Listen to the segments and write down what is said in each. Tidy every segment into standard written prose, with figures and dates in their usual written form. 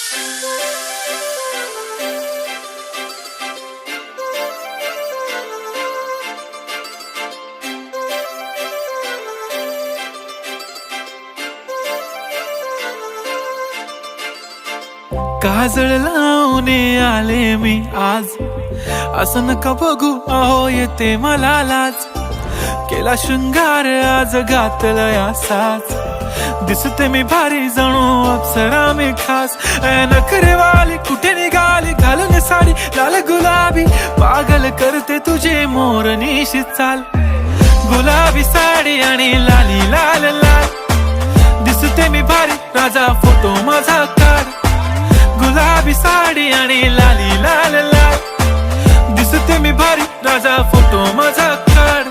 काजळ लावून आले मी आज, असं नका बघू अहो येते मला लाज. केला शृंगार आज घातला असाच, दिसते मी भारी जणू अप्सरा मी खास. नखरेवाली कुठे निघाली घालून साडी लाल गुलाबी, पागल करते तुझे मोरनीशी चाल. गुलाबी साडी आणि लाली लाल लाल, दिसते मी भारी राजा फोटो माझा काढ. गुलाबी साडी आणि लाली लाल लाल, दिसते मी भारी राजा फोटो माझा काढ.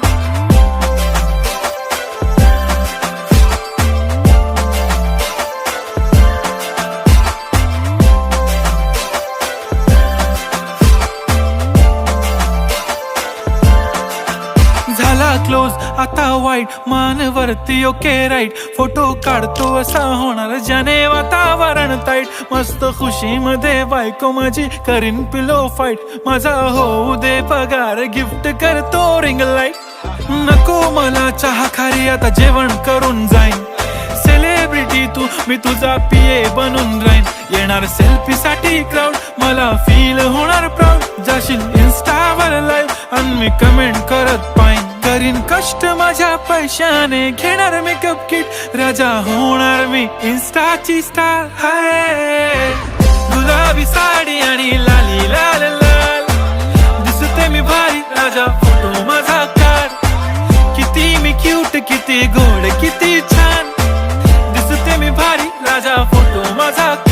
झाला क्लोज आता वाईट, मानवरती ओके राईट. फोटो काढतो असा होणार ज्याने वातावरण ताईट. मस्त खुशी मध्ये बायको माझी करीन पिलो फाईट. माझा होऊ दे पगार गिफ्ट करतो रिंग लाईट. नको मला चहा खारी आता जेवण करून जाईन. सेलिब्रिटी तू मी तुझा पिये बनून राहीन. येणार सेल्फी साठी क्राऊड मला फील होणार प्राऊड. जाशील इन्स्टावर लाईव्ह आणि मी कमेंट करत पाईन. करीन कष्ट माझ्या पैशाने घेणार मेकअप किट. राजा होणार मी इन्स्टाची स्टार. हाय गुलाबी साडी आणि लाली लाल लाल, दिसते मी भारी राजा फोटो माझा काढ. किती मी क्यूट किती गोड किती छान, दिसते मी भारी राजा फोटो माझा काढ.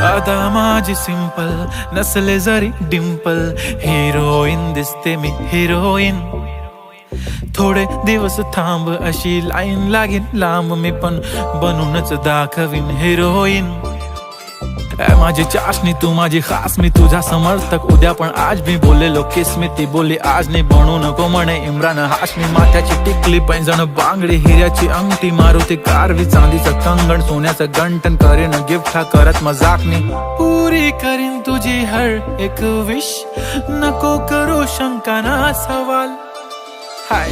आता माझी सिंपल नसले जरी डिंपल, हिरोईन दिसते मी हिरोईन. थोडे दिवस थांब अशी लाईन लागेल लांब, मी पण बनूनच दाखवीन हिरोईन. माझी चाशनी तू माझी खास, मी तुझा समर्थक उद्या पण आज. मी बोललेलो किस मी ती बोली आज नाही. बनू नको म्हणे इम्रान हाशमी. माथ्याची टिकली पैंजण बांगडी, हिऱ्याची अंगठी, मारुती कारवी, चांदीचं कंगण, सोन्याचं गंटन. करीन गिफ्ट हा करत मजाकनी. पुरी करीन तुझी हर एक विश, नको करू शंका ना सवाल. हाय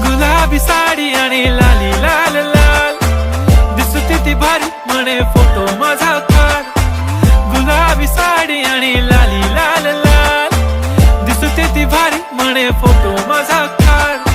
गुलाबी साडी आणि लाली लाल लाल, दिसते ती भारी म्हणे फोटो माझा काढ. गुलाबी साडी आणि लाली लाल लाल, दिसते ती भारी म्हणे फोटो माझा काढ.